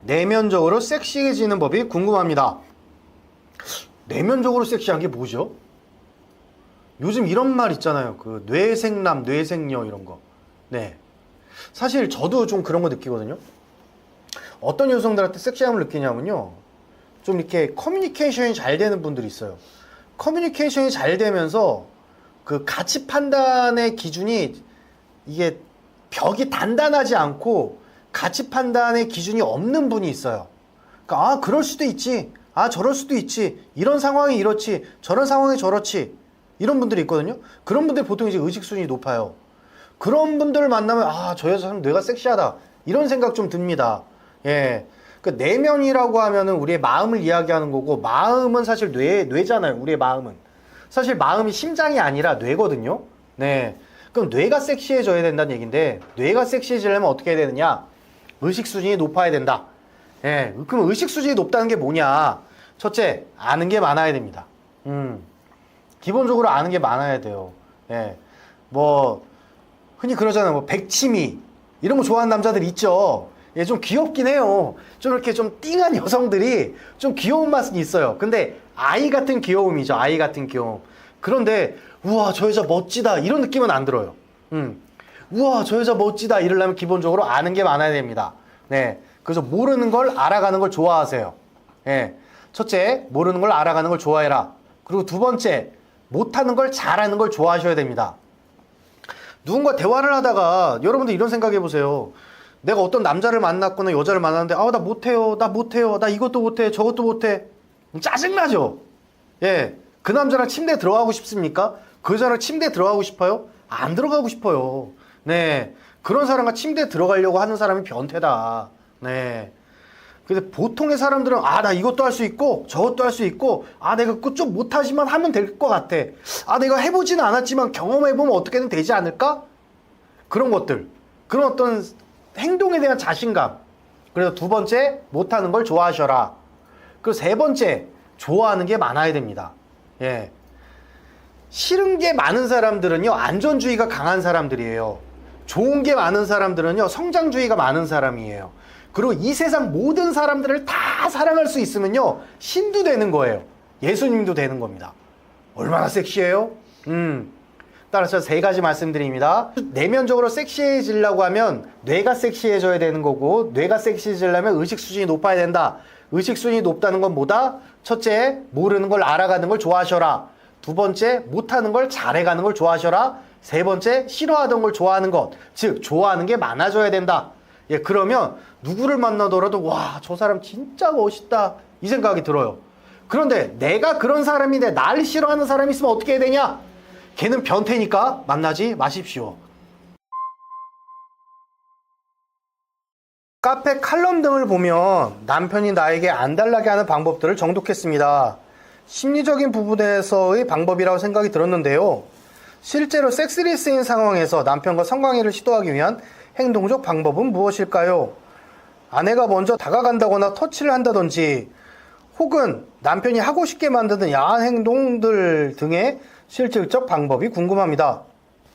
내면적으로 섹시해지는 법이 궁금합니다. 내면적으로 섹시한 게 뭐죠? 요즘 이런 말 있잖아요. 그 뇌생남, 뇌생녀 이런 거. 네. 사실 저도 좀 그런 거 느끼거든요. 어떤 여성들한테 섹시함을 느끼냐면요. 좀 이렇게 커뮤니케이션이 잘 되는 분들이 있어요. 커뮤니케이션이 잘 되면서 그 가치 판단의 기준이 이게 벽이 단단하지 않고 가치 판단의 기준이 없는 분이 있어요. 그러니까 아 그럴 수도 있지, 아 저럴 수도 있지, 이런 상황이 이렇지, 저런 상황이 저렇지, 이런 분들이 있거든요. 그런 분들 보통 이제 의식수준이 높아요. 그런 분들을 만나면 아 저 여자 참 뇌가 섹시하다 이런 생각 좀 듭니다. 예. 그 내면이라고 하면은 우리의 마음을 이야기하는 거고, 마음은 사실 뇌잖아요. 우리의 마음은 사실 마음이 심장이 아니라 뇌거든요. 네. 그럼 뇌가 섹시해져야 된다는 얘기인데, 뇌가 섹시해지려면 어떻게 해야 되느냐? 의식 수준이 높아야 된다. 예. 그럼 의식 수준이 높다는 게 뭐냐? 첫째, 아는 게 많아야 됩니다. 기본적으로 아는 게 많아야 돼요. 예. 뭐 흔히 그러잖아요. 뭐 백치미 이런 거 좋아하는 남자들 있죠. 예, 좀 귀엽긴 해요. 좀 이렇게 좀 띵한 여성들이 좀 귀여운 맛은 있어요. 근데 아이 같은 귀여움이죠. 아이 같은 귀여움. 그런데 우와 저 여자 멋지다 이런 느낌은 안 들어요. 우와 저 여자 멋지다 이러려면 기본적으로 아는 게 많아야 됩니다. 네. 그래서 모르는 걸 알아가는 걸 좋아하세요. 예. 첫째, 모르는 걸 알아가는 걸 좋아해라. 그리고 두 번째, 못하는 걸 잘하는 걸 좋아하셔야 됩니다. 누군가 대화를 하다가 여러분들 이런 생각해 보세요. 내가 어떤 남자를 만났거나 여자를 만났는데 아 나 못해요, 나 못해요, 나 이것도 못해, 저것도 못해. 짜증나죠? 예, 그 남자랑 침대에 들어가고 싶습니까? 그 여자랑 침대에 들어가고 싶어요? 안 들어가고 싶어요. 네, 그런 사람과 침대에 들어가려고 하는 사람이 변태다. 네. 근데 보통의 사람들은 아 나 이것도 할 수 있고 저것도 할 수 있고 아 내가 그거 좀 못하지만 하면 될 것 같아. 아 내가 해보지는 않았지만 경험해보면 어떻게든 되지 않을까? 그런 것들, 그런 어떤 행동에 대한 자신감. 그래서 두 번째, 못하는 걸 좋아하셔라. 그리고 세 번째, 좋아하는 게 많아야 됩니다. 예. 싫은 게 많은 사람들은요 안전주의가 강한 사람들이에요. 좋은 게 많은 사람들은요 성장주의가 많은 사람이에요. 그리고 이 세상 모든 사람들을 다 사랑할 수 있으면요 신도 되는 거예요. 예수님도 되는 겁니다. 얼마나 섹시해요? 따라서 세 가지 말씀드립니다. 내면적으로 섹시해지려고 하면 뇌가 섹시해져야 되는 거고, 뇌가 섹시해지려면 의식 수준이 높아야 된다. 의식 수준이 높다는 건 뭐다? 첫째, 모르는 걸 알아가는 걸 좋아하셔라. 두 번째, 못하는 걸 잘해가는 걸 좋아하셔라. 세 번째, 싫어하던 걸 좋아하는 것, 즉 좋아하는 게 많아져야 된다. 예, 그러면 누구를 만나더라도 와, 저 사람 진짜 멋있다 이 생각이 들어요. 그런데 내가 그런 사람인데 날 싫어하는 사람이 있으면 어떻게 해야 되냐? 걔는 변태니까 만나지 마십시오. 카페 칼럼 등을 보면 남편이 나에게 안달나게 하는 방법들을 정독했습니다. 심리적인 부분에서의 방법이라고 생각이 들었는데요. 실제로 섹스리스인 상황에서 남편과 성관계를 시도하기 위한 행동적 방법은 무엇일까요? 아내가 먼저 다가간다거나 터치를 한다든지, 혹은 남편이 하고 싶게 만드는 야한 행동들 등의 실질적 방법이 궁금합니다.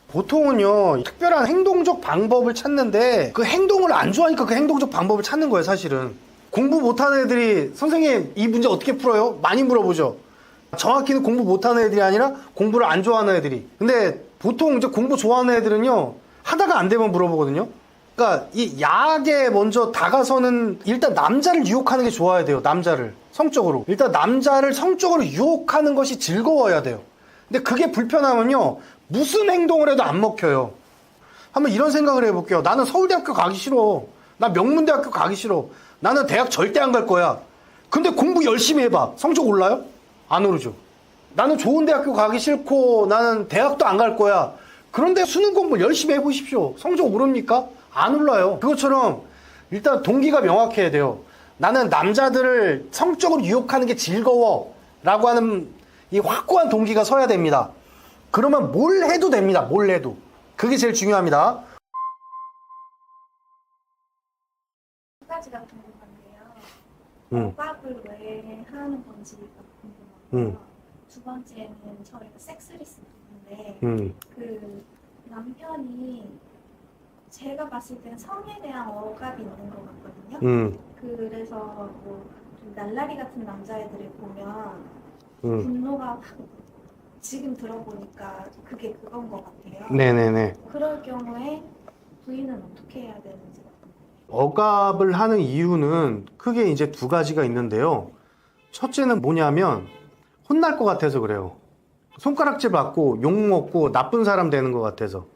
보통은요 특별한 행동적 방법을 찾는데 그 행동을 안 좋아하니까 그 행동적 방법을 찾는 거예요. 사실은 공부 못하는 애들이 선생님 이 문제 어떻게 풀어요? 많이 물어보죠. 정확히는 공부 못하는 애들이 아니라 공부를 안 좋아하는 애들이. 근데 보통 이제 공부 좋아하는 애들은요 하다가 안 되면 물어보거든요. 그러니까 이 야하게 먼저 다가서는, 일단 남자를 유혹하는 게 좋아야 돼요. 남자를 성적으로, 일단 남자를 성적으로 유혹하는 것이 즐거워야 돼요. 근데 그게 불편하면요 무슨 행동을 해도 안 먹혀요. 한번 이런 생각을 해볼게요. 나는 서울대학교 가기 싫어. 나 명문대학교 가기 싫어. 나는 대학 절대 안 갈 거야. 근데 공부 열심히 해봐. 성적 올라요? 안 오르죠. 나는 좋은 대학교 가기 싫고 나는 대학도 안 갈 거야. 그런데 수능 공부 열심히 해보십시오. 성적 오릅니까? 안 올라요. 그것처럼 일단 동기가 명확해야 돼요. 나는 남자들을 성적으로 유혹하는 게 즐거워 라고 하는 이 확고한 동기가 서야 됩니다. 그러면 뭘 해도 됩니다. 뭘 해도. 그게 제일 중요합니다. 두 가지가 궁금한데요. 억압을 왜 하는 건지가 궁금하고요. 두 번째는 저희가 섹스리스 부분인데 그 남편이 제가 봤을 땐 성에 대한 억압이 있는 것 같거든요. 그래서 뭐좀 날라리 같은 남자애들을 보면 분노가 확 지금 들어보니까 그게 그건 것 같아요. 네네네. 그럴 경우에 부인은 어떻게 해야 되는지. 억압을 하는 이유는 크게 이제 두 가지가 있는데요. 첫째는 뭐냐면 혼날 것 같아서 그래요. 손가락질 받고 욕 먹고 나쁜 사람 되는 것 같아서.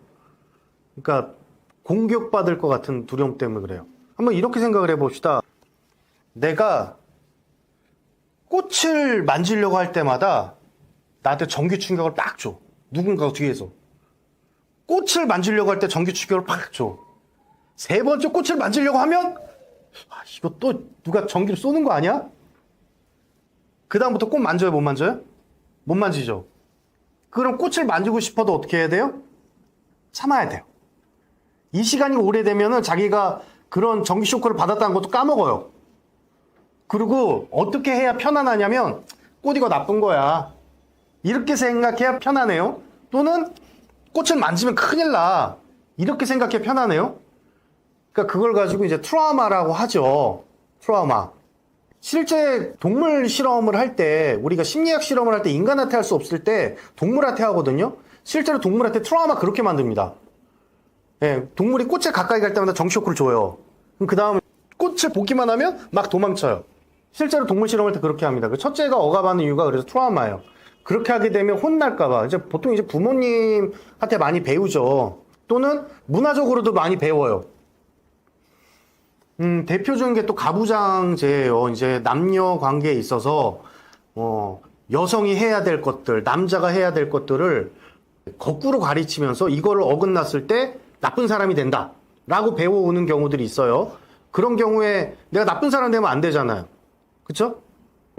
그러니까 공격받을 것 같은 두려움 때문에 그래요. 한번 이렇게 생각을 해봅시다. 내가 꽃을 만지려고 할 때마다 나한테 전기 충격을 빡 줘. 누군가 뒤에서. 꽃을 만지려고 할 때 전기 충격을 빡 줘. 세 번째 꽃을 만지려고 하면 이거 또 누가 전기를 쏘는 거 아니야? 그 다음부터 꽃 만져요, 못 만져요? 못 만지죠. 그럼 꽃을 만지고 싶어도 어떻게 해야 돼요? 참아야 돼요. 이 시간이 오래되면은 자기가 그런 전기 쇼크를 받았다는 것도 까먹어요. 그리고 어떻게 해야 편안하냐면 꽃 이거 나쁜 거야. 이렇게 생각해야 편안해요. 또는 꽃을 만지면 큰일 나. 이렇게 생각해 편안해요. 그러니까 그걸 가지고 이제 트라우마라고 하죠. 트라우마. 실제 동물 실험을 할 때, 우리가 심리학 실험을 할 때 인간한테 할 수 없을 때 동물한테 하거든요. 실제로 동물한테 트라우마 그렇게 만듭니다. 예, 동물이 꽃에 가까이 갈 때마다 정쇼크를 줘요. 그럼 그 다음에 꽃을 보기만 하면 막 도망쳐요. 실제로 동물 실험할 때 그렇게 합니다. 그 첫째가 억압하는 이유가 그래서 트라우마예요. 그렇게 하게 되면 혼날까봐. 이제 보통 이제 부모님한테 많이 배우죠. 또는 문화적으로도 많이 배워요. 대표적인 게 또 가부장제예요. 이제 남녀 관계에 있어서 여성이 해야 될 것들, 남자가 해야 될 것들을 거꾸로 가르치면서 이거를 어긋났을 때 나쁜 사람이 된다 라고 배워오는 경우들이 있어요. 그런 경우에 내가 나쁜 사람 되면 안 되잖아요. 그쵸?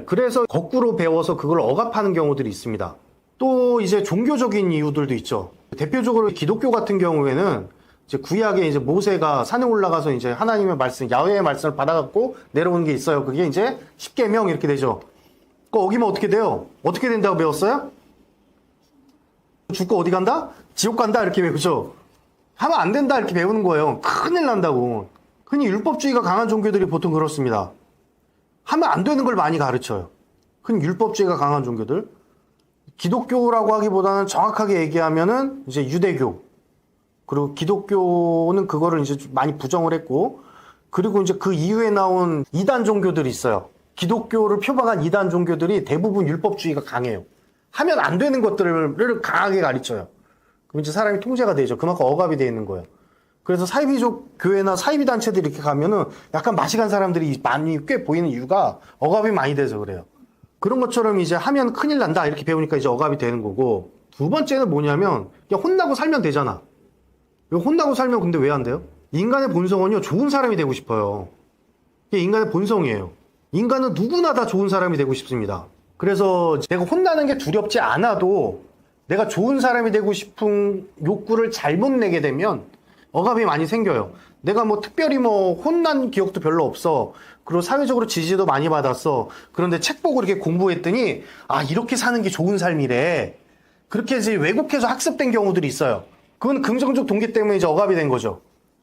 그래서 거꾸로 배워서 그걸 억압하는 경우들이 있습니다. 또 이제 종교적인 이유들도 있죠. 대표적으로 기독교 같은 경우에는 이제 구약에 이제 모세가 산에 올라가서 이제 하나님의 말씀, 야훼의 말씀을 받아갖고 내려오는 게 있어요. 그게 이제 십계명 이렇게 되죠. 그거 어기면 어떻게 돼요? 어떻게 된다고 배웠어요? 죽고 어디 간다? 지옥 간다 이렇게 배우죠. 하면 안 된다 이렇게 배우는 거예요. 큰일 난다고. 흔히 율법주의가 강한 종교들이 보통 그렇습니다. 하면 안 되는 걸 많이 가르쳐요. 흔히 율법주의가 강한 종교들. 기독교라고 하기보다는 정확하게 얘기하면은 이제 유대교. 그리고 기독교는 그거를 이제 많이 부정을 했고, 그리고 이제 그 이후에 나온 이단 종교들이 있어요. 기독교를 표방한 이단 종교들이 대부분 율법주의가 강해요. 하면 안 되는 것들을 강하게 가르쳐요. 그럼 이제 사람이 통제가 되죠. 그만큼 억압이 되어 있는 거예요. 그래서 사이비족 교회나 사이비 단체들이 이렇게 가면은 약간 맛이 간 사람들이 많이 꽤 보이는 이유가 억압이 많이 돼서 그래요. 그런 것처럼 이제 하면 큰일 난다 이렇게 배우니까 이제 억압이 되는 거고, 두 번째는 뭐냐면 그냥 혼나고 살면 되잖아. 혼나고 살면 근데 왜 안 돼요? 인간의 본성은요, 좋은 사람이 되고 싶어요. 이게 인간의 본성이에요. 인간은 누구나 다 좋은 사람이 되고 싶습니다. 그래서 내가 혼나는 게 두렵지 않아도 내가 좋은 사람이 되고 싶은 욕구를 잘못 내게 되면 억압이 많이 생겨요. 내가 뭐 특별히 뭐 혼난 기억도 별로 없어. 그리고 사회적으로 지지도 많이 받았어. 그런데 책 보고 이렇게 공부했더니 이렇게 사는 게 좋은 삶이래. 그렇게 이제 왜곡해서 학습된 경우들이 있어요. 그건 긍정적 동기 때문에 이제 억압이 된 거죠.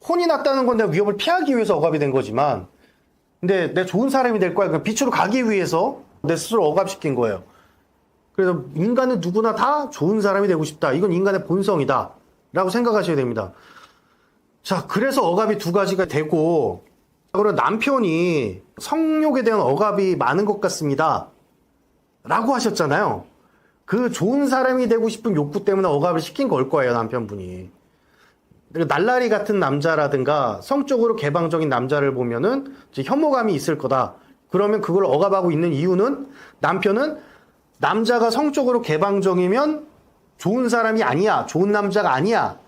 혼이 났다는 건 내가 위협을 피하기 위해서 억압이 된 거지만, 근데 내가 좋은 사람이 될 거야. 그러니까 빛으로 가기 위해서 내 스스로 억압시킨 거예요. 그래서 인간은 누구나 다 좋은 사람이 되고 싶다. 이건 인간의 본성이다. 라고 생각하셔야 됩니다. 자, 그래서 억압이 두 가지가 되고, 그리고 남편이 성욕에 대한 억압이 많은 것 같습니다. 라고 하셨잖아요. 그 좋은 사람이 되고 싶은 욕구 때문에 억압을 시킨 걸 거예요, 남편분이. 날라리 같은 남자라든가 성적으로 개방적인 남자를 보면은 이제 혐오감이 있을 거다. 그러면 그걸 억압하고 있는 이유는 남편은 남자가 성적으로 개방적이면 좋은 사람이 아니야, 좋은 남자가 아니야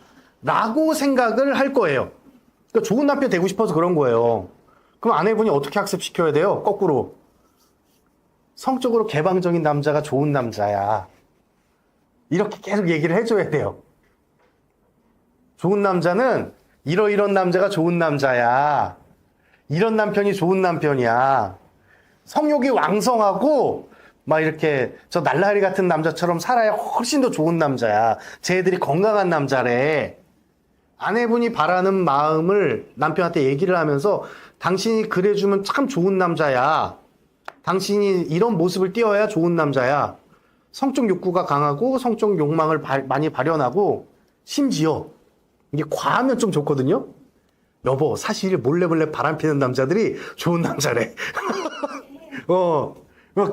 라고 생각을 할 거예요. 그러니까 좋은 남편 되고 싶어서 그런 거예요. 그럼 아내분이 어떻게 학습시켜야 돼요? 거꾸로. 성적으로 개방적인 남자가 좋은 남자야. 이렇게 계속 얘기를 해줘야 돼요. 좋은 남자는 이런 남자가 좋은 남자야. 이런 남편이 좋은 남편이야. 성욕이 왕성하고 막 이렇게 저 날라리 같은 남자처럼 살아야 훨씬 더 좋은 남자야. 쟤들이 건강한 남자래. 아내분이 바라는 마음을 남편한테 얘기를 하면서 당신이 그래주면 참 좋은 남자야. 당신이 이런 모습을 띄어야 좋은 남자야. 성적 욕구가 강하고 성적 욕망을 많이 발현하고 심지어 이게 과하면 좀 좋거든요. 여보, 사실 몰래 바람 피는 남자들이 좋은 남자래.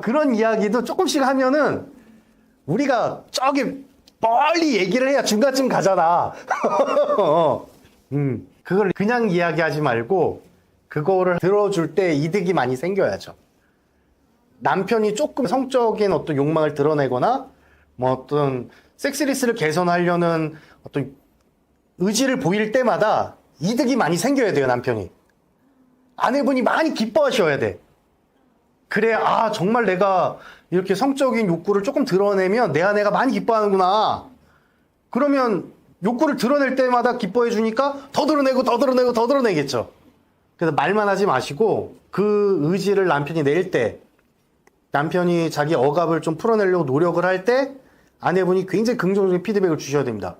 그런 이야기도 조금씩 하면은 우리가 저기 멀리 얘기를 해야 중간쯤 가잖아. 그걸 그냥 이야기하지 말고 그거를 들어줄 때 이득이 많이 생겨야죠. 남편이 조금 성적인 어떤 욕망을 드러내거나 뭐 어떤 섹스리스를 개선하려는 어떤 의지를 보일 때마다 이득이 많이 생겨야 돼요, 남편이. 아내분이 많이 기뻐하셔야 돼. 그래야, 아, 정말 내가 이렇게 성적인 욕구를 조금 드러내면 내 아내가 많이 기뻐하는구나. 그러면 욕구를 드러낼 때마다 기뻐해 주니까 더 드러내겠죠. 그래서 말만 하지 마시고 그 의지를 남편이 낼 때, 남편이 자기 억압을 좀 풀어내려고 노력을 할 때 아내분이 굉장히 긍정적인 피드백을 주셔야 됩니다.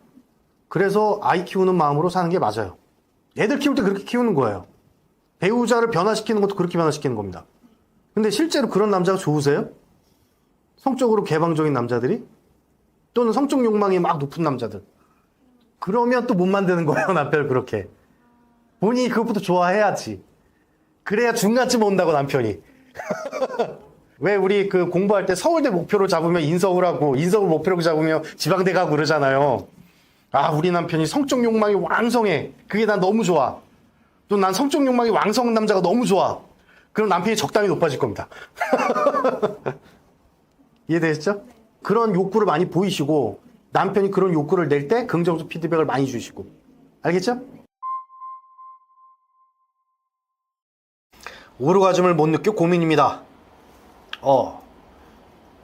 그래서 아이 키우는 마음으로 사는 게 맞아요. 애들 키울 때 그렇게 키우는 거예요. 배우자를 변화시키는 것도 그렇게 변화시키는 겁니다. 근데 실제로 그런 남자가 좋으세요? 성적으로 개방적인 남자들이? 또는 성적 욕망이 막 높은 남자들. 그러면 또 못 만드는 거예요, 남편을 그렇게. 본인이 그것부터 좋아해야지. 그래야 중간쯤 온다고, 남편이. 왜 우리 그 공부할 때 서울대 목표로 잡으면 인서울 하고, 인서울 목표로 잡으면 지방대 가고 그러잖아요. 아, 우리 남편이 성적 욕망이 왕성해. 그게 난 너무 좋아. 또 난 성적 욕망이 왕성한 남자가 너무 좋아. 그럼 남편이 적당히 높아질 겁니다. 이해되셨죠? 그런 욕구를 많이 보이시고 남편이 그런 욕구를 낼 때 긍정적 피드백을 많이 주시고. 알겠죠? 오르가즘을 못 느껴 고민입니다.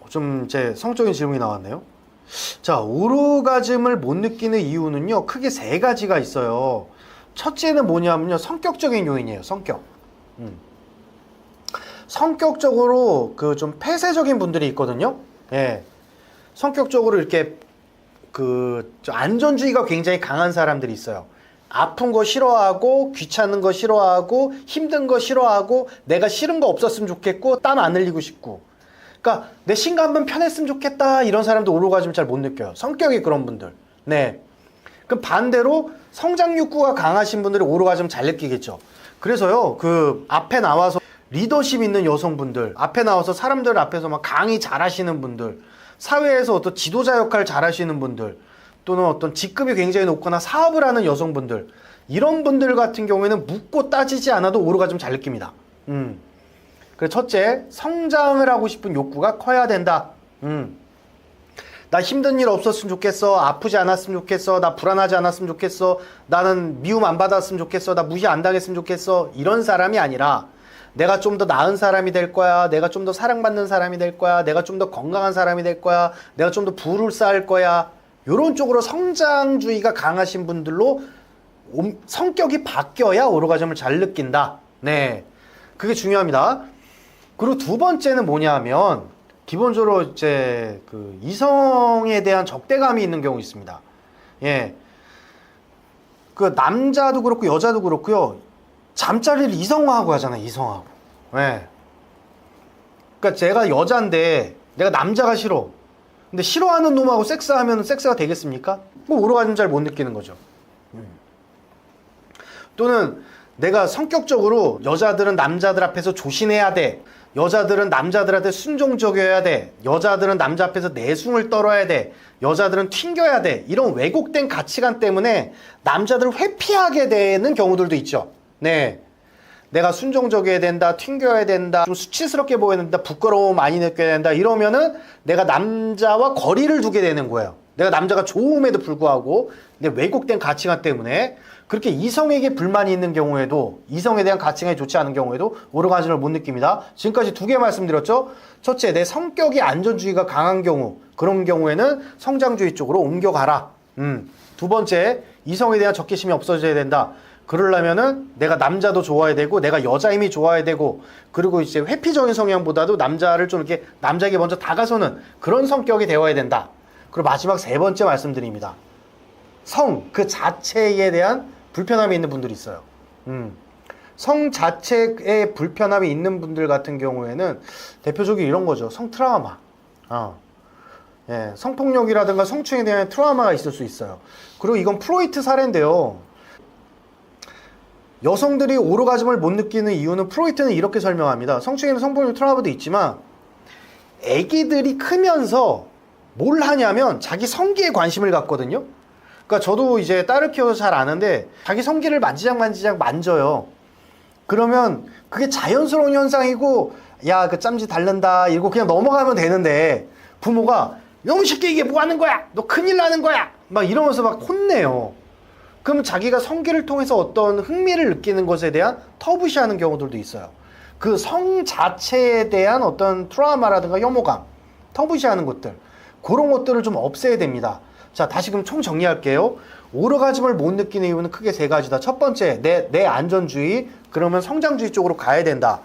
좀 제 성적인 질문이 나왔네요. 자, 오르가즘을 못 느끼는 이유는요, 크게 세 가지가 있어요. 첫째는 뭐냐면요, 성격적인 요인이에요. 성격적으로 그 좀 폐쇄적인 분들이 있거든요. 예. 성격적으로 이렇게 그 안전주의가 굉장히 강한 사람들이 있어요. 아픈 거 싫어하고, 귀찮은 거 싫어하고, 힘든 거 싫어하고, 내가 싫은 거 없었으면 좋겠고, 땀 안 흘리고 싶고. 그러니까 내 신간만 편했으면 좋겠다, 이런 사람도 오르가즘 잘 못 느껴요. 성격이 그런 분들. 네. 그럼 반대로 성장 욕구가 강하신 분들이 오르가즘 잘 느끼겠죠. 그래서요, 그 앞에 나와서 리더십 있는 여성분들, 앞에 나와서 사람들 앞에서 막 강의 잘하시는 분들, 사회에서 어떤 지도자 역할 잘하시는 분들, 또는 어떤 직급이 굉장히 높거나 사업을 하는 여성분들, 이런 분들 같은 경우에는 묻고 따지지 않아도 오르가즘 잘 느낍니다. 그래서 첫째, 성장을 하고 싶은 욕구가 커야 된다. 나 힘든 일 없었으면 좋겠어. 아프지 않았으면 좋겠어. 나 불안하지 않았으면 좋겠어. 나는 미움 안 받았으면 좋겠어. 나 무시 안 당했으면 좋겠어. 이런 사람이 아니라 내가 좀 더 나은 사람이 될 거야. 내가 좀 더 사랑받는 사람이 될 거야. 내가 좀 더 건강한 사람이 될 거야. 내가 좀 더 부를 쌓을 거야. 이런 쪽으로 성장주의가 강하신 분들로 성격이 바뀌어야 오르가즘을 잘 느낀다. 네, 그게 중요합니다. 그리고 두 번째는 뭐냐 하면 기본적으로 이제 그 이성에 대한 적대감이 있는 경우 있습니다. 예, 그 남자도 그렇고 여자도 그렇고요. 잠자리를 이성화하고 하잖아요. 이성화하고. 예. 그러니까 제가 여잔데 내가 남자가 싫어. 근데 싫어하는 놈하고 섹스하면 섹스가 되겠습니까? 뭐 오르가즘 잘 못 느끼는 거죠. 또는 내가 성격적으로 여자들은 남자들 앞에서 조신해야 돼. 여자들은 남자들한테 순종적이어야 돼. 여자들은 남자 앞에서 내숭을 떨어야 돼. 여자들은 튕겨야 돼. 이런 왜곡된 가치관 때문에 남자들을 회피하게 되는 경우들도 있죠. 네. 내가 순종적이어야 된다, 튕겨야 된다, 좀 수치스럽게 보여야 된다, 부끄러움 많이 느껴야 된다, 이러면은 내가 남자와 거리를 두게 되는 거예요. 내가 남자가 좋음에도 불구하고 내 왜곡된 가치관 때문에 그렇게 이성에게 불만이 있는 경우에도, 이성에 대한 가치관이 좋지 않은 경우에도 오르가즘을 못 느낍니다. 지금까지 두 개 말씀드렸죠. 첫째, 내 성격이 안전주의가 강한 경우, 그런 경우에는 성장주의 쪽으로 옮겨가라. 두 번째, 이성에 대한 적개심이 없어져야 된다. 그러려면은 내가 남자도 좋아야 되고 내가 여자임이 좋아야 되고, 그리고 이제 회피적인 성향보다도 남자를 좀 이렇게 남자에게 먼저 다가서는 그런 성격이 되어야 된다. 그리고 마지막 세 번째 말씀드립니다. 성 그 자체에 대한 불편함이 있는 분들이 있어요. 성 자체에 불편함이 있는 분들 같은 경우에는 대표적으로 이런 거죠. 성 트라우마. 예, 성폭력이라든가 성추행에 대한 트라우마가 있을 수 있어요. 그리고 이건 프로이트 사례인데요. 여성들이 오르가즘을 못 느끼는 이유는 프로이트는 이렇게 설명합니다. 성추행이나 성폭력 트라우마도 있지만 애기들이 크면서 뭘 하냐면 자기 성기에 관심을 갖거든요. 그러니까 저도 이제 딸을 키워서 잘 아는데 자기 성기를 만지작 만져요. 그러면 그게 자연스러운 현상이고 야, 그 짬지 닳는다 이러고 그냥 넘어가면 되는데 부모가 너무 쉽게 이게 뭐 하는 거야? 너 큰일 나는 거야? 막 이러면서 막 혼내요. 그러면 자기가 성기를 통해서 어떤 흥미를 느끼는 것에 대한 터부시하는 경우들도 있어요. 그 성 자체에 대한 어떤 트라우마라든가 혐오감, 터부시하는 것들, 그런 것들을 좀 없애야 됩니다. 자, 다시 그럼 총 정리할게요. 오르가즘을 못 느끼는 이유는 크게 세 가지다. 첫 번째, 내 안전주의, 그러면 성장주의 쪽으로 가야 된다.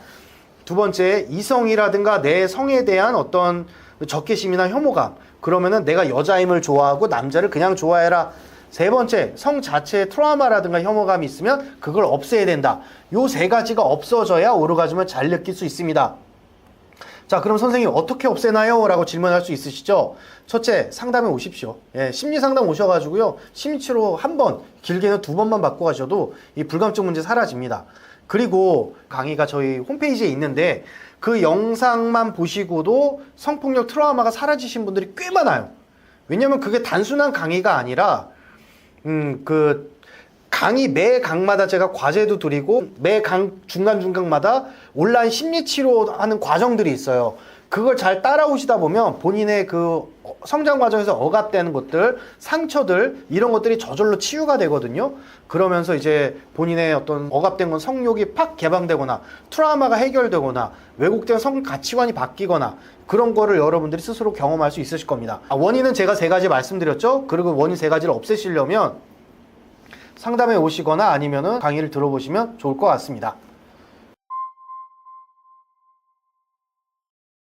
두 번째, 이성이라든가 내 성에 대한 어떤 적개심이나 혐오감, 그러면은 내가 여자임을 좋아하고 남자를 그냥 좋아해라. 세 번째, 성 자체에 트라우마라든가 혐오감이 있으면 그걸 없애야 된다. 요 세 가지가 없어져야 오르가즘을 잘 느낄 수 있습니다. 자, 그럼 선생님 어떻게 없애나요? 라고 질문할 수 있으시죠? 첫째, 상담에 오십시오. 예, 심리상담 오셔가지고요. 심리치료 한 번, 길게는 2번만 받고 가셔도 이 불감증 문제 사라집니다. 그리고 강의가 저희 홈페이지에 있는데 그 영상만 보시고도 성폭력 트라우마가 사라지신 분들이 꽤 많아요. 왜냐면 그게 단순한 강의가 아니라 그 강의 매 강마다 제가 과제도 드리고 매 강 중간중간마다 온라인 심리치료하는 과정들이 있어요. 그걸 잘 따라오시다 보면 본인의 그 성장 과정에서 억압되는 것들, 상처들 이런 것들이 저절로 치유가 되거든요. 그러면서 이제 본인의 어떤 억압된 건 성욕이 팍 개방되거나 트라우마가 해결되거나 왜곡된 성 가치관이 바뀌거나 그런 거를 여러분들이 스스로 경험할 수 있으실 겁니다. 원인은 제가 3가지 말씀드렸죠. 그리고 원인 3가지를 없애시려면 상담에 오시거나 아니면은 강의를 들어보시면 좋을 것 같습니다.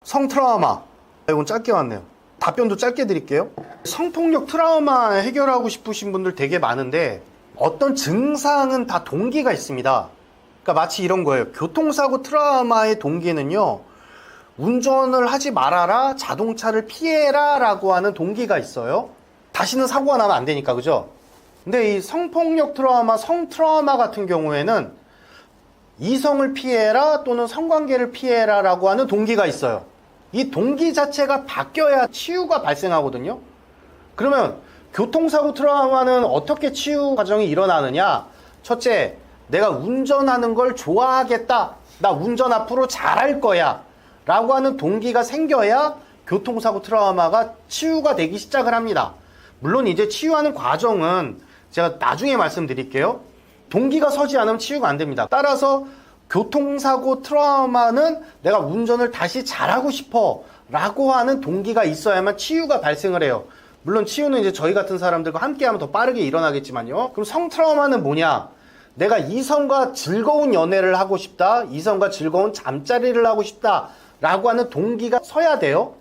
성 트라우마. 이건 짧게 왔네요. 답변도 짧게 드릴게요. 성폭력 트라우마 해결하고 싶으신 분들 되게 많은데 어떤 증상은 다 동기가 있습니다. 그러니까 마치 이런 거예요. 교통사고 트라우마의 동기는요. 운전을 하지 말아라, 자동차를 피해라 라고 하는 동기가 있어요. 다시는 사고가 나면 안 되니까, 그죠? 근데 이 성폭력 트라우마, 성 트라우마 같은 경우에는 이성을 피해라 또는 성관계를 피해라 라고 하는 동기가 있어요. 이 동기 자체가 바뀌어야 치유가 발생하거든요. 그러면 교통사고 트라우마는 어떻게 치유 과정이 일어나느냐? 첫째, 내가 운전하는 걸 좋아하겠다. 나 운전 앞으로 잘할 거야. 라고 하는 동기가 생겨야 교통사고 트라우마가 치유가 되기 시작을 합니다. 물론 이제 치유하는 과정은 제가 나중에 말씀드릴게요. 동기가 서지 않으면 치유가 안 됩니다. 따라서 교통사고 트라우마는 내가 운전을 다시 잘하고 싶어 라고 하는 동기가 있어야만 치유가 발생을 해요. 물론 치유는 이제 저희 같은 사람들과 함께하면 더 빠르게 일어나겠지만요. 그럼 성 트라우마는 뭐냐? 내가 이성과 즐거운 연애를 하고 싶다, 이성과 즐거운 잠자리를 하고 싶다 라고 하는 동기가 서야 돼요.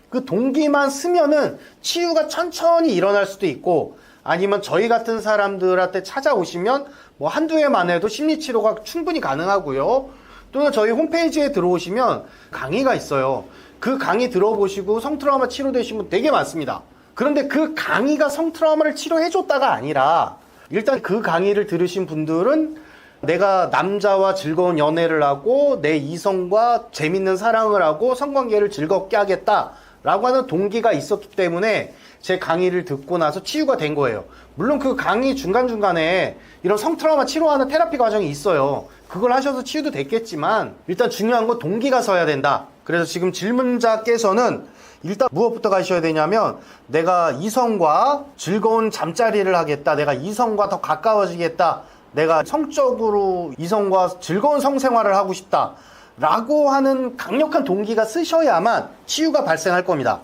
그 동기만 쓰면은 치유가 천천히 일어날 수도 있고, 아니면 저희 같은 사람들한테 찾아오시면 뭐 한두 해만 해도 심리치료가 충분히 가능하고요. 또는 저희 홈페이지에 들어오시면 강의가 있어요. 그 강의 들어보시고 성트라우마 치료되신 분 되게 많습니다. 그런데 그 강의가 성트라우마를 치료해줬다가 아니라 일단 그 강의를 들으신 분들은 내가 남자와 즐거운 연애를 하고 내 이성과 재밌는 사랑을 하고 성관계를 즐겁게 하겠다 라고 하는 동기가 있었기 때문에 제 강의를 듣고 나서 치유가 된 거예요. 물론 그 강의 중간중간에 이런 성트라우마 치료하는 테라피 과정이 있어요. 그걸 하셔서 치유도 됐겠지만 일단 중요한 건 동기가 서야 된다. 그래서 지금 질문자께서는 일단 무엇부터 가셔야 되냐면 내가 이성과 즐거운 잠자리를 하겠다. 내가 이성과 더 가까워지겠다. 내가 성적으로 이성과 즐거운 성생활을 하고 싶다. 라고 하는 강력한 동기가 쓰셔야만 치유가 발생할 겁니다.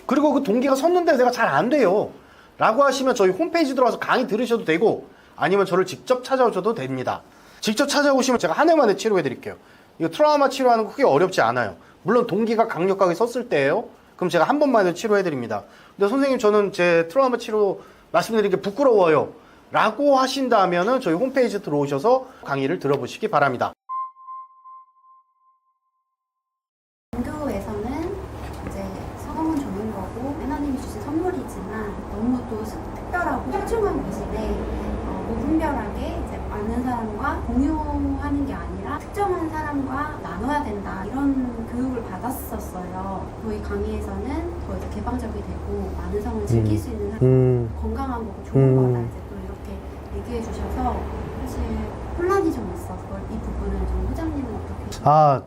그리고 그 동기가 섰는데 내가 잘 안 돼요 라고 하시면 저희 홈페이지 들어와서 강의 들으셔도 되고 아니면 저를 직접 찾아오셔도 됩니다. 직접 찾아오시면 제가 한 해 만에 치료해 드릴게요. 이거 트라우마 치료하는 거 크게 어렵지 않아요. 물론 동기가 강력하게 섰을 때예요. 그럼 제가 한 번만에 치료해 드립니다. 근데 선생님 저는 제 트라우마 치료 말씀드리기 부끄러워요 라고 하신다면은 저희 홈페이지 들어오셔서 강의를 들어보시기 바랍니다. 종교에서는 이제 서동은 좋은 거고 하나님이 주신 선물이지만 너무 또 특별하고 소중한 곳인데 무분별하게 이제 많은 사람과 공유하는 게 아니라 특정한 사람과 나눠야 된다 이런 교육을 받았었어요. 저희 강의에서는 더 이제 개방적이 되고 많은 성을 즐길 수 있는 건강한 거고 좋은 거다 이제 또 이렇게 얘기해 주셔서 사실 혼란이 좀 있어서 이 부분을 좀 회장님은 어떻게?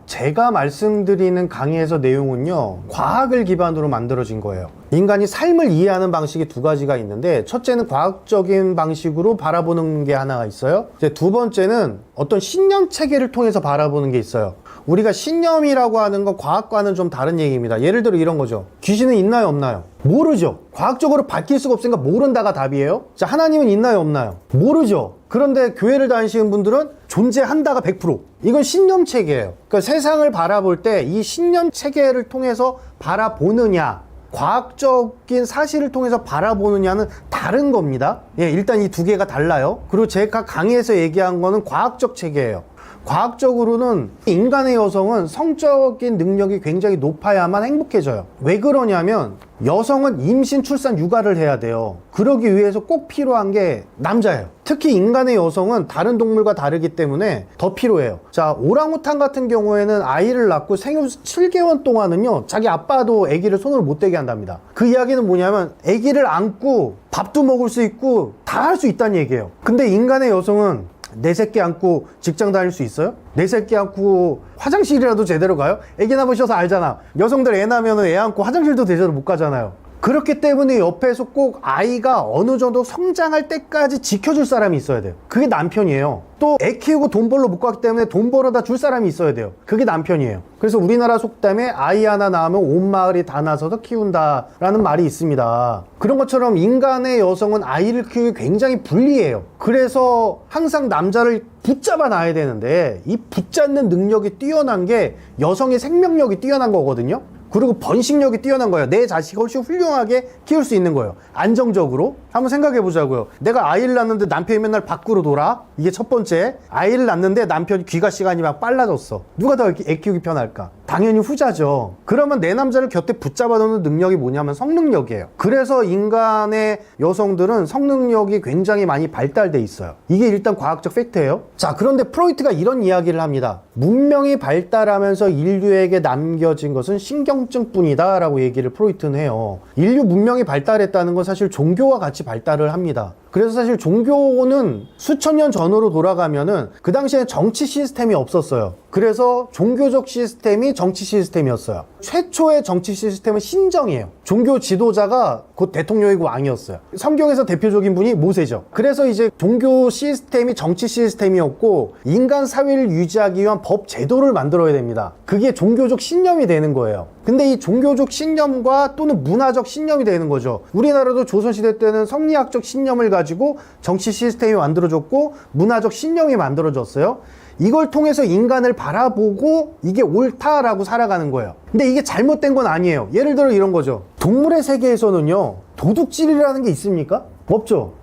제가 말씀드리는 강의에서 내용은요, 과학을 기반으로 만들어진 거예요. 인간이 삶을 이해하는 방식이 두 가지가 있는데, 첫째는 과학적인 방식으로 바라보는 게 하나가 있어요. 이제 두 번째는 어떤 신념 체계를 통해서 바라보는 게 있어요. 우리가 신념이라고 하는 건 과학과는 좀 다른 얘기입니다. 예를 들어 이런 거죠. 귀신은 있나요, 없나요? 모르죠. 과학적으로 밝힐 수가 없으니까 모른다가 답이에요. 자, 하나님은 있나요, 없나요? 모르죠. 그런데 교회를 다니시는 분들은 존재한다가 100%. 이건 신념 체계예요. 그러니까 세상을 바라볼 때 이 신념 체계를 통해서 바라보느냐, 과학적인 사실을 통해서 바라보느냐는 다른 겁니다. 예, 일단 이 두 개가 달라요. 그리고 제가 강의에서 얘기한 거는 과학적 체계예요. 과학적으로는 인간의 여성은 성적인 능력이 굉장히 높아야만 행복해져요. 왜 그러냐면 여성은 임신, 출산, 육아를 해야 돼요. 그러기 위해서 꼭 필요한 게 남자예요. 특히 인간의 여성은 다른 동물과 다르기 때문에 더 필요해요. 자, 오랑우탄 같은 경우에는 아이를 낳고 생후 7개월 동안은요, 자기 아빠도 아기를 손으로 못 대게 한답니다. 그 이야기는 뭐냐면 아기를 안고 밥도 먹을 수 있고 다 할 수 있다는 얘기예요. 근데 인간의 여성은 내 새끼 안고 직장 다닐 수 있어요? 내 새끼 안고 화장실이라도 제대로 가요? 애기 낳으셔서 알잖아. 여성들 애 낳으면 애 안고 화장실도 제대로 못 가잖아요. 그렇기 때문에 옆에서 꼭 아이가 어느 정도 성장할 때까지 지켜줄 사람이 있어야 돼요. 그게 남편이에요. 또 애 키우고 돈 벌러 못 갔기 때문에 돈 벌어다 줄 사람이 있어야 돼요. 그게 남편이에요. 그래서 우리나라 속담에 아이 하나 낳으면 온 마을이 다 나서서 키운다라는 말이 있습니다. 그런 것처럼 인간의 여성은 아이를 키우기 굉장히 불리해요. 그래서 항상 남자를 붙잡아 놔야 되는데 이 붙잡는 능력이 뛰어난 게 여성의 생명력이 뛰어난 거거든요. 그리고 번식력이 뛰어난 거예요. 내 자식을 훨씬 훌륭하게 키울 수 있는 거예요. 안정적으로. 한번 생각해 보자고요. 내가 아이를 낳는데 남편이 맨날 밖으로 돌아. 이게 첫 번째. 아이를 낳는데 남편이 귀가 시간이 막 빨라졌어. 누가 더 애 키우기 편할까? 당연히 후자죠. 그러면 내 남자를 곁에 붙잡아 놓는 능력이 뭐냐면 성능력이에요. 그래서 인간의 여성들은 성능력이 굉장히 많이 발달돼 있어요. 이게 일단 과학적 팩트예요. 자, 그런데 프로이트가 이런 이야기를 합니다. 문명이 발달하면서 인류에게 남겨진 것은 신경증뿐이다 라고 얘기를 프로이트는 해요. 인류 문명이 발달했다는 건 사실 종교와 같이 발달을 합니다. 그래서 사실 종교는 수천 년 전으로 돌아가면은 그 당시에는 정치 시스템이 없었어요. 그래서 종교적 시스템이 정치 시스템이었어요. 최초의 정치 시스템은 신정이에요. 종교 지도자가 곧 대통령이고 왕이었어요. 성경에서 대표적인 분이 모세죠. 그래서 이제 종교 시스템이 정치 시스템이었고 인간 사회를 유지하기 위한 법 제도를 만들어야 됩니다. 그게 종교적 신념이 되는 거예요. 근데 이 종교적 신념과 또는 문화적 신념이 되는 거죠. 우리나라도 조선시대 때는 성리학적 신념을 가지고 정치 시스템이 만들어졌고 문화적 신념이 만들어졌어요. 이걸 통해서 인간을 바라보고 이게 옳다라고 살아가는 거예요. 근데 이게 잘못된 건 아니에요. 예를 들어 이런 거죠. 동물의 세계에서는요, 도둑질이라는 게 있습니까? 없죠.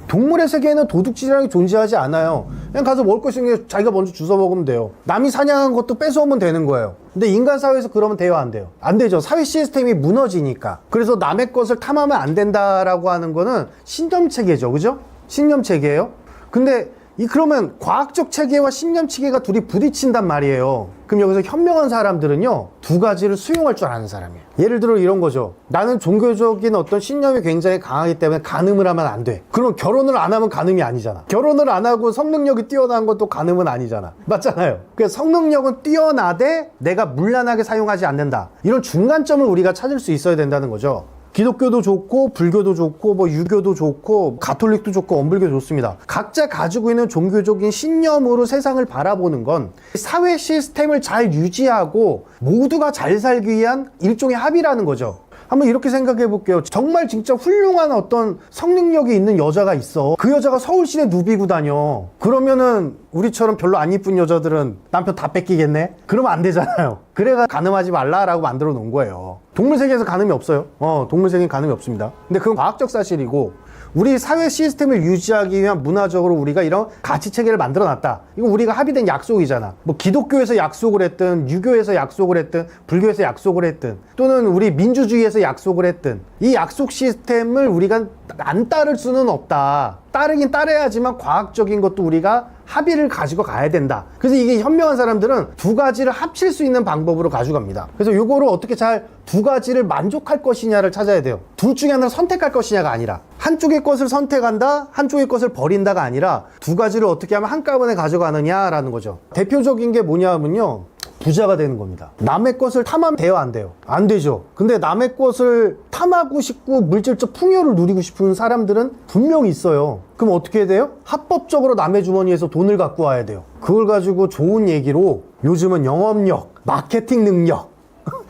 동물의 세계에는 도둑질이라는 게 존재하지 않아요. 그냥 가서 먹을 거 있으면 자기가 먼저 주워 먹으면 돼요. 남이 사냥한 것도 뺏어오면 되는 거예요. 근데 인간 사회에서 그러면 돼요, 안 돼요? 안 되죠. 사회 시스템이 무너지니까. 그래서 남의 것을 탐하면 안 된다라고 하는 거는 신념 체계죠. 그죠? 신념 체계예요. 근데 그러면 과학적 체계와 신념 체계가 둘이 부딪힌단 말이에요. 그럼 여기서 현명한 사람들은요, 두 가지를 수용할 줄 아는 사람이에요. 예를 들어 이런 거죠. 나는 종교적인 어떤 신념이 굉장히 강하기 때문에 간음을 하면 안 돼. 그럼 결혼을 안 하면 간음이 아니잖아. 결혼을 안 하고 성능력이 뛰어난 것도 간음은 아니잖아. 맞잖아요. 그래서 성능력은 뛰어나되 내가 문란하게 사용하지 않는다. 이런 중간점을 우리가 찾을 수 있어야 된다는 거죠. 기독교도 좋고 불교도 좋고 뭐 유교도 좋고 가톨릭도 좋고 엄불교 좋습니다. 각자 가지고 있는 종교적인 신념으로 세상을 바라보는 건 사회 시스템을 잘 유지하고 모두가 잘 살기 위한 일종의 합의라는 거죠. 한번 이렇게 생각해 볼게요. 정말 진짜 훌륭한 어떤 성능력이 있는 여자가 있어. 그 여자가 서울시내 누비고 다녀. 그러면은 우리처럼 별로 안 이쁜 여자들은 남편 다 뺏기겠네? 그러면 안 되잖아요. 그래가 간음하지 말라라고 만들어 놓은 거예요. 동물 세계에서 간음이 없어요. 동물 세계는 간음이 없습니다. 근데 그건 과학적 사실이고, 우리 사회 시스템을 유지하기 위한 문화적으로 우리가 이런 가치 체계를 만들어 놨다. 이거 우리가 합의된 약속이잖아. 뭐 기독교에서 약속을 했든, 유교에서 약속을 했든, 불교에서 약속을 했든, 또는 우리 민주주의에서 약속을 했든, 이 약속 시스템을 우리가 안 따를 수는 없다. 따르긴 따라야지만 과학적인 것도 우리가 합의를 가지고 가야 된다. 그래서 이게 현명한 사람들은 두 가지를 합칠 수 있는 방법으로 가져갑니다. 그래서 요거를 어떻게 잘 두 가지를 만족할 것이냐를 찾아야 돼요. 둘 중에 하나를 선택할 것이냐가 아니라, 한쪽의 것을 선택한다, 한쪽의 것을 버린다가 아니라 두 가지를 어떻게 하면 한꺼번에 가져가느냐라는 거죠. 대표적인 게 뭐냐면요, 부자가 되는 겁니다. 남의 것을 탐하면 돼요, 안 돼요? 안 되죠. 근데 남의 것을 탐하고 싶고 물질적 풍요를 누리고 싶은 사람들은 분명히 있어요. 그럼 어떻게 해야 돼요? 합법적으로 남의 주머니에서 돈을 갖고 와야 돼요. 그걸 가지고 좋은 얘기로 요즘은 영업력, 마케팅 능력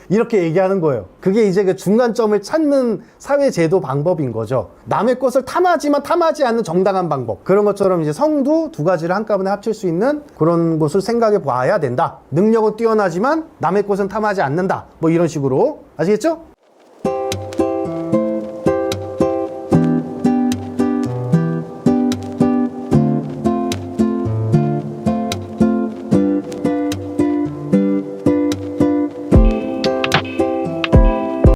이렇게 얘기하는 거예요. 그게 이제 그 중간점을 찾는 사회제도 방법인 거죠. 남의 것을 탐하지만 탐하지 않는 정당한 방법. 그런 것처럼 이제 성도 두 가지를 한꺼번에 합칠 수 있는 그런 것을 생각해 봐야 된다. 능력은 뛰어나지만 남의 것은 탐하지 않는다. 뭐 이런 식으로. 아시겠죠?